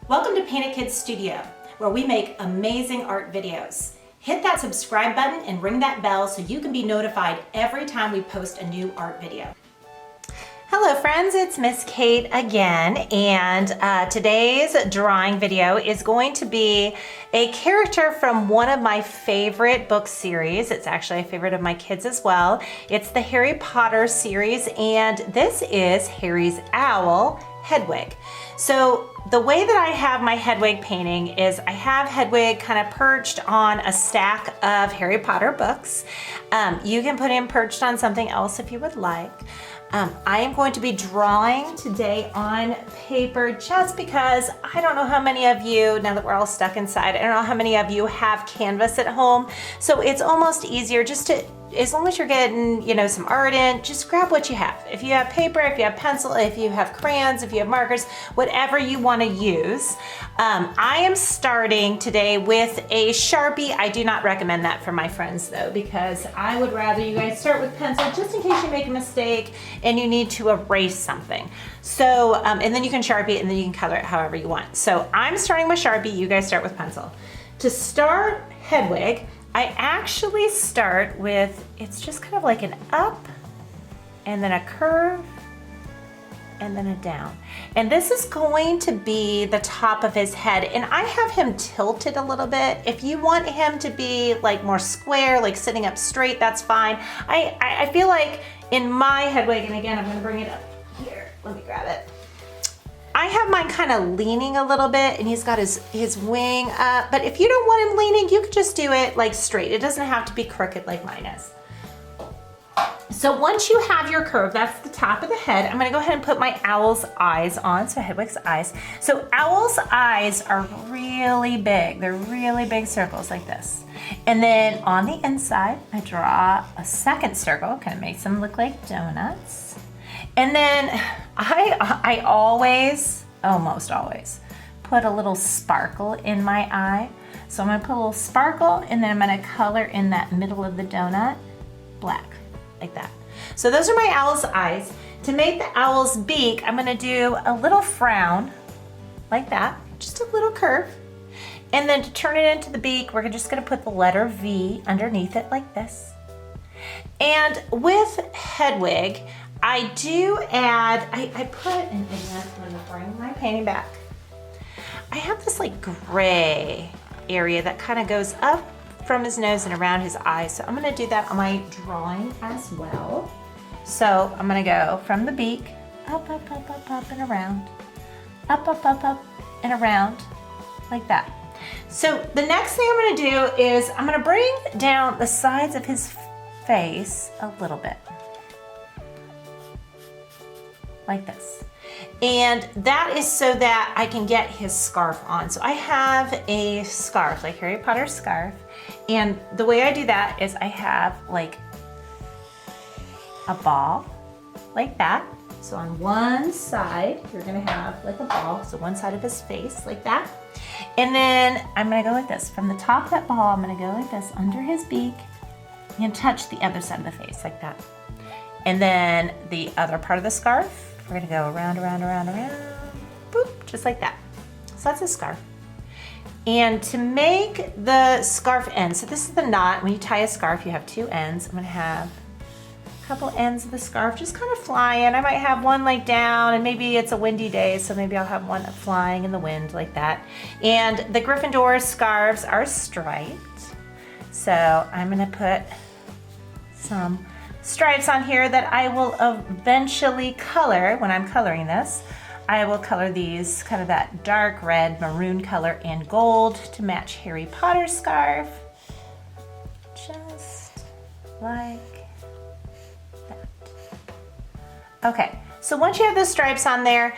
Welcome to Painted Kids Studio, where we make amazing art videos. Hit that subscribe button and ring that bell so you can be notified every time we post a new art video. Hello friends, it's Miss Kate again, and today's drawing video is going to be a character from one of my favorite book series. It's actually a favorite of my kids as well. It's the Harry Potter series, and this is Harry's owl, Hedwig. So the way that I have my Hedwig painting is I have Hedwig kind of perched on a stack of Harry Potter books. You can put him perched on something else if you would like. I am going to be drawing today on paper just because I don't know how many of you, now that we're all stuck inside, I don't know how many of you have canvas at home. So it's almost easier just to, as long as you're getting, some art in, just grab what you have. If you have paper, if you have pencil, if you have crayons, if you have markers, whatever you want to use. I am starting today with a Sharpie. I do not recommend that for my friends though, because I would rather you guys start with pencil just in case you make a mistake and you need to erase something. So, and then you can Sharpie it and then you can color it however you want. So I'm starting with Sharpie, you guys start with pencil. To start Hedwig, I actually start with, it's just kind of like an up and then a curve and then a down. And this is going to be the top of his head. And I have him tilted a little bit. If you want him to be like more square, like sitting up straight, that's fine. I feel like in my Hedwig, and again, I'm gonna bring it up here. Let me grab it. I have mine kind of leaning a little bit and he's got his wing up, but if you don't want him leaning, you could just do it like straight. It doesn't have to be crooked like mine is. So once you have your curve, that's the top of the head, I'm gonna go ahead and put my owl's eyes on, so Hedwig's eyes. So owl's eyes are really big. They're really big circles like this. And then on the inside, I draw a second circle, kind of makes them look like donuts. And then I always, almost always, put a little sparkle in my eye. So I'm gonna put a little sparkle and then I'm gonna color in that middle of the donut black, like that. So those are my owl's eyes. To make the owl's beak, I'm gonna do a little frown, like that, just a little curve. And then to turn it into the beak, we're just gonna put the letter V underneath it like this. And with Hedwig, I do add, I put, and I'm gonna bring my painting back. I have this like gray area that kind of goes up from his nose and around his eyes. So I'm gonna do that on my drawing as well. So I'm gonna go from the beak, up, up, up, up, up, and around. Up, up, up, up, and around, like that. So the next thing I'm gonna do is I'm gonna bring down the sides of his face a little bit. Like this. And that is so that I can get his scarf on. So I have a scarf, like Harry Potter scarf. And the way I do that is I have like a ball, like that. So on one side, you're gonna have like a ball. So one side of his face, like that. And then I'm gonna go like this. From the top of that ball, I'm gonna go like this under his beak and touch the other side of the face, like that. And then the other part of the scarf, we're gonna go around, around, around, around, boop, just like that. So that's a scarf. And to make the scarf end, so this is the knot. When you tie a scarf, you have two ends. I'm gonna have a couple ends of the scarf just kind of flying. I might have one like down, and maybe it's a windy day, so maybe I'll have one flying in the wind like that. And the Gryffindor scarves are striped. So I'm gonna put some stripes on here that I will eventually color. When I'm coloring this, I will color these kind of that dark red, maroon color and gold to match Harry Potter scarf. Just like that. Okay, so once you have the stripes on there,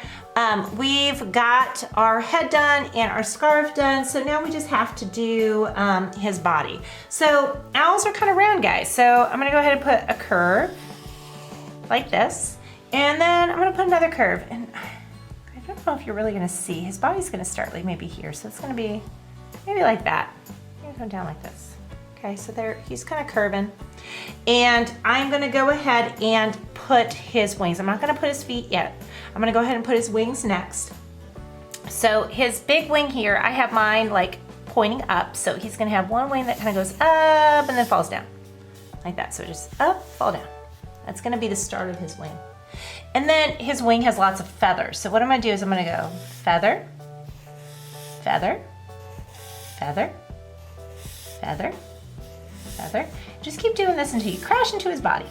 we've got our head done and our scarf done. So now we just have to do his body. So owls are kind of round guys. So I'm gonna go ahead and put a curve like this. And then I'm gonna put another curve. And I don't know if you're really gonna see, his body's gonna start like maybe here. So it's gonna be maybe like that. Maybe go down like this. Okay, so there, he's kind of curving. And I'm gonna go ahead and put his wings. I'm not gonna put his feet yet. I'm gonna go ahead and put his wings next. So his big wing here, I have mine like pointing up. So he's gonna have one wing that kind of goes up and then falls down. Like that, so just up, fall down. That's gonna be the start of his wing. And then his wing has lots of feathers. So what I'm gonna do is I'm gonna go feather, feather, feather, feather, feather. Just keep doing this until you crash into his body.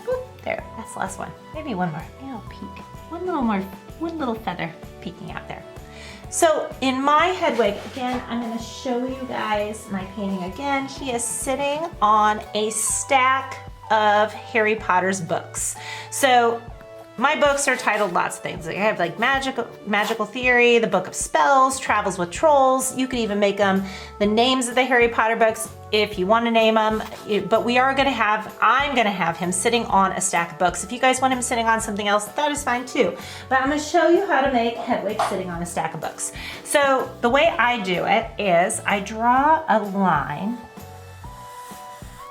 Boop, there, that's the last one. Maybe one more, maybe I'll peek. One little feather peeking out there. So in my Hedwig, again, I'm gonna show you guys my painting again. He is sitting on a stack of Harry Potter's books. So my books are titled lots of things. Like I have like Magical Theory, the Book of Spells, Travels with Trolls. You could even make them the names of the Harry Potter books if you want to name them. But I'm gonna have him sitting on a stack of books. If you guys want him sitting on something else, that is fine too. But I'm gonna show you how to make Hedwig sitting on a stack of books. So the way I do it is I draw a line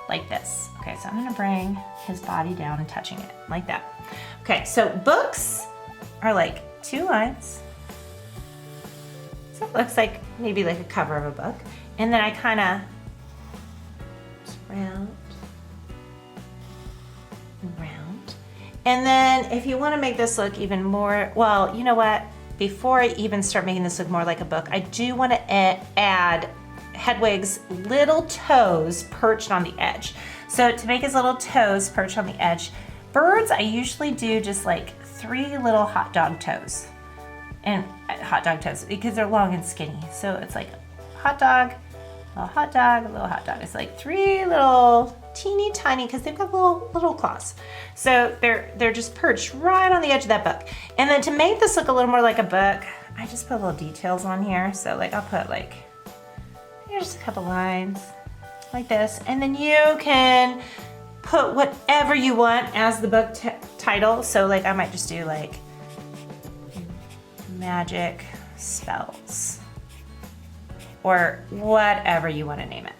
like this. Okay, so I'm gonna bring his body down and touching it like that. Okay, so books are like 2 lines. So it looks like maybe like a cover of a book. And then I kind of round and round. And then if you want to make this look even more, well, you know what? Before I even start making this look more like a book, I do want to add Hedwig's little toes perched on the edge. So to make his little toes perched on the edge, birds, I usually do just like 3 little hot dog toes. And hot dog toes, because they're long and skinny. So it's like hot dog, a little hot dog, a little hot dog. It's like 3 little teeny tiny, because they've got little claws. So they're just perched right on the edge of that book. And then to make this look a little more like a book, I just put little details on here. So like I'll put like, here's a couple lines like this. And then you can put whatever you want as the book title. So like I might just do like magic spells or whatever you want to name it.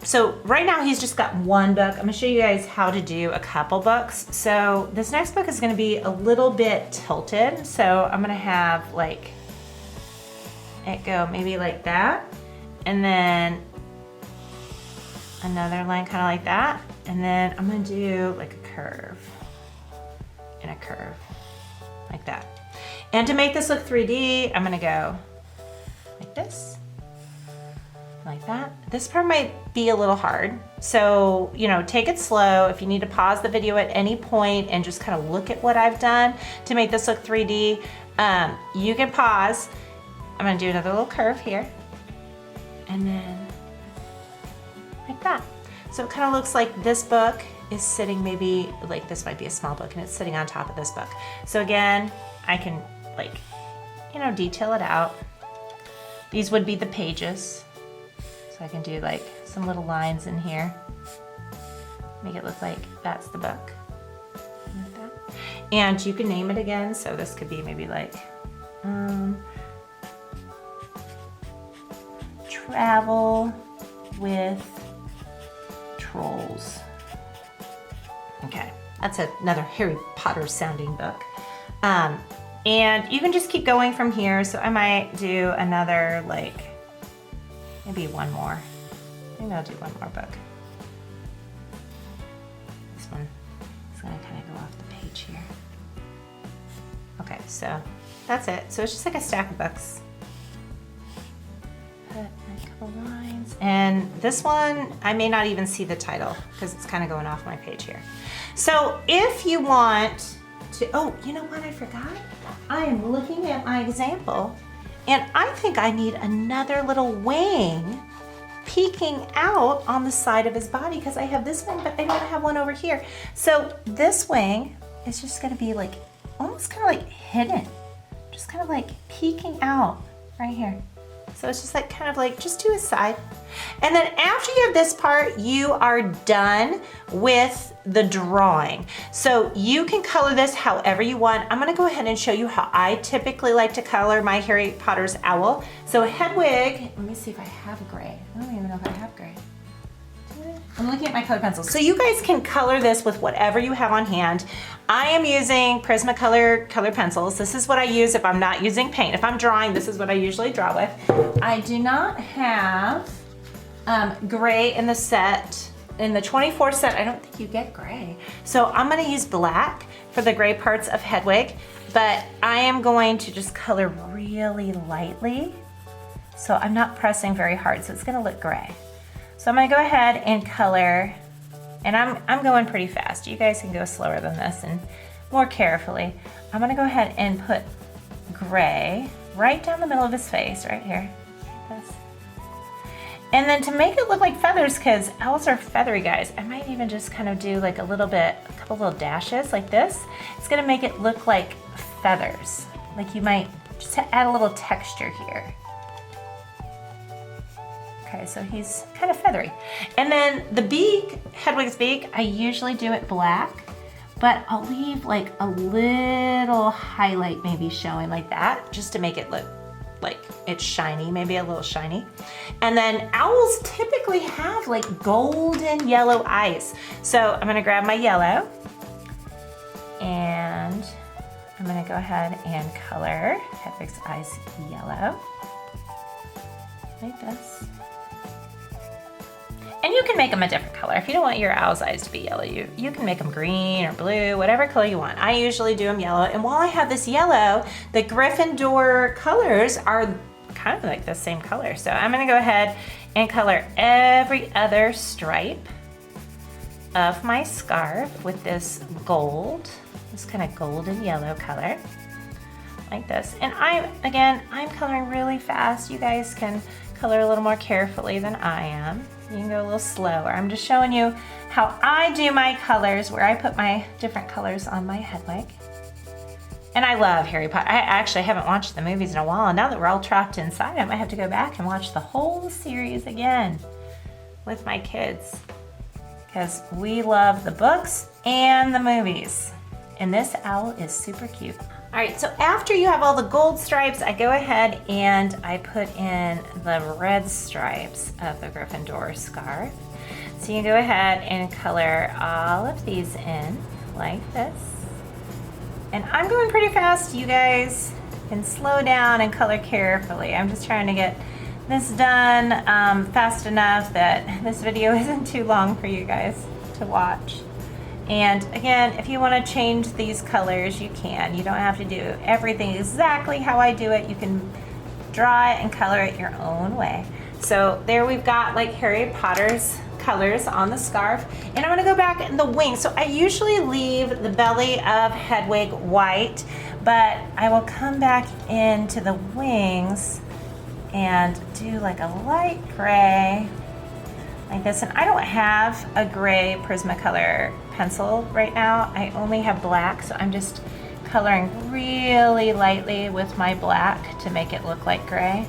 So right now he's just got 1 book. I'm gonna show you guys how to do a couple books. So this next book is gonna be a little bit tilted. So I'm gonna have like it go maybe like that. And then another line kind of like that. And then I'm gonna do like a curve and a curve like that. And to make this look 3D, I'm gonna go like this, like that. This part might be a little hard. So, you know, take it slow. If you need to pause the video at any point and just kind of look at what I've done to make this look 3D, you can pause. I'm gonna do another little curve here. And then like that. So it kind of looks like this book is sitting maybe, like this might be a small book and it's sitting on top of this book. So again, I can like, you know, detail it out. These would be the pages. So I can do like some little lines in here. Make it look like that's the book. Like that. And you can name it again. So this could be maybe like, Travel with Trolls. Okay, that's another Harry Potter sounding book. And you can just keep going from here. So I might do another, like, maybe one more. Maybe I'll do one more book. This one is gonna kind of go off the page here. Okay, so that's it. So it's just like a stack of books. Put a couple lines. And this one, I may not even see the title because it's kind of going off my page here. So if you want to, oh, you know what I forgot? I am looking at my example and I think I need another little wing peeking out on the side of his body because I have this wing, but I don't have one over here. So this wing is just gonna be like, almost kind of like hidden, just kind of like peeking out right here. So it's just like kind of like just to his side. And then after you have this part, you are done with the drawing. So you can color this however you want. I'm gonna go ahead and show you how I typically like to color my Harry Potter's owl. So Hedwig, let me see if I have gray. I don't even know if I have gray. I'm looking at my color pencils. So you guys can color this with whatever you have on hand. I am using Prismacolor color pencils. This is what I use if I'm not using paint. If I'm drawing, this is what I usually draw with. I do not have gray in the set. In the 24 set, I don't think you get gray. So I'm gonna use black for the gray parts of Hedwig, but I am going to just color really lightly. So I'm not pressing very hard, so it's gonna look gray. So I'm gonna go ahead and color, and I'm going pretty fast. You guys can go slower than this and more carefully. I'm gonna go ahead and put gray right down the middle of his face, right here, like this. And then to make it look like feathers, because owls are feathery guys, I might even just kind of do like a couple little dashes like this. It's gonna make it look like feathers. Like you might just add a little texture here. Okay, so he's kind of feathery. And then the beak, Hedwig's beak, I usually do it black, but I'll leave like a little highlight maybe showing like that, just to make it look like it's shiny, maybe a little shiny. And then owls typically have like golden yellow eyes. So I'm gonna grab my yellow and I'm gonna go ahead and color Hedwig's eyes yellow, like this. And you can make them a different color. If you don't want your owl's eyes to be yellow, you can make them green or blue, whatever color you want. I usually do them yellow. And while I have this yellow, the Gryffindor colors are kind of like the same color. So I'm gonna go ahead and color every other stripe of my scarf with this gold, this kind of golden yellow color, like this. And I'm coloring really fast. You guys can color a little more carefully than I am. You can go a little slower. I'm just showing you how I do my colors, where I put my different colors on my Hedwig. And I love Harry Potter. I actually haven't watched the movies in a while, and now that we're all trapped inside, I might have to go back and watch the whole series again with my kids, because we love the books and the movies. And this owl is super cute. All right, so after you have all the gold stripes, I go ahead and I put in the red stripes of the Gryffindor scarf. So you can go ahead and color all of these in like this. And I'm going pretty fast. You guys can slow down and color carefully. I'm just trying to get this done fast enough that this video isn't too long for you guys to watch. And again, if you want to change these colors, you can. You don't have to do everything exactly how I do it. You can draw it and color it your own way. So there we've got like Harry Potter's colors on the scarf. And I'm gonna go back in the wings. So I usually leave the belly of Hedwig white, but I will come back into the wings and do like a light gray, like this. And I don't have a gray Prismacolor pencil right now. I only have black, so I'm just coloring really lightly with my black to make it look like gray.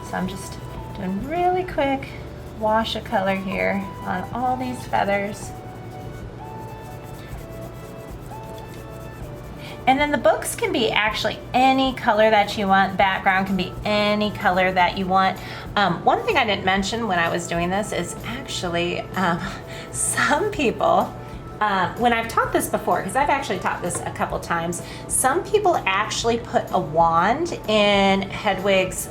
So I'm just doing really quick wash of color here on all these feathers. And then the books can be actually any color that you want. Background can be any color that you want. One thing I didn't mention when I was doing this is actually some people, when I've taught this before, because I've actually taught this a couple times, some people actually put a wand in Hedwig's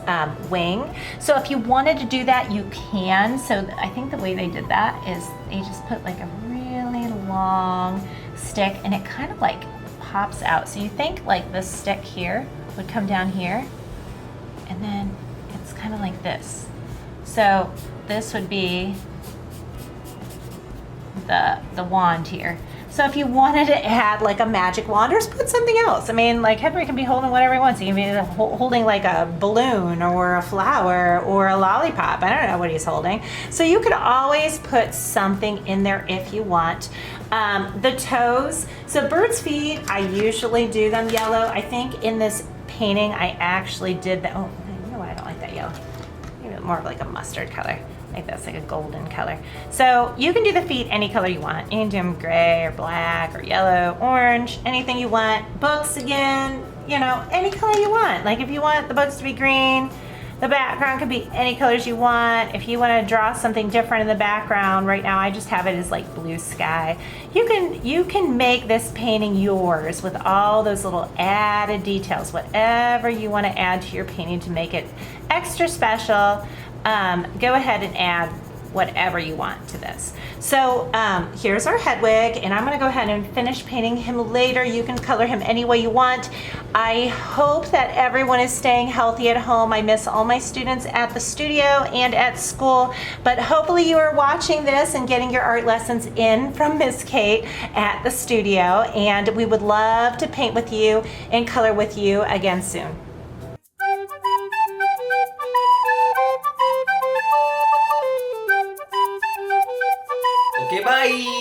wing. So if you wanted to do that, you can. So I think the way they did that is they just put like a really long stick, and it kind of like pops out. So you think like this stick here would come down here, and then it's kind of like this. So this would be the wand here. So if you wanted to add like a magic wand or just put something else, I mean, like Hedwig can be holding whatever he wants. He can be holding like a balloon or a flower or a lollipop. I don't know what he's holding. So you could always put something in there if you want. The toes, so bird's feet, I usually do them yellow. I think in this painting I actually did that. Oh, you know what, I don't like that yellow. Maybe more of like a mustard color. Like this, like a golden color. So you can do the feet any color you want. You can do them gray or black or yellow, orange, anything you want. Books, again, you know, any color you want. Like if you want the books to be green, The background could be any colors you want. If you want to draw something different in the background, right now I just have it as like blue sky. You can make this painting yours with all those little added details, whatever you want to add to your painting to make it extra special. Go ahead and add whatever you want to this. So here's our Hedwig, and I'm gonna go ahead and finish painting him later. You can color him any way you want. I hope that everyone is staying healthy at home. I miss all my students at the studio and at school, but hopefully you are watching this and getting your art lessons in from Miss Kate at the studio, and we would love to paint with you and color with you again soon. Okay, bye!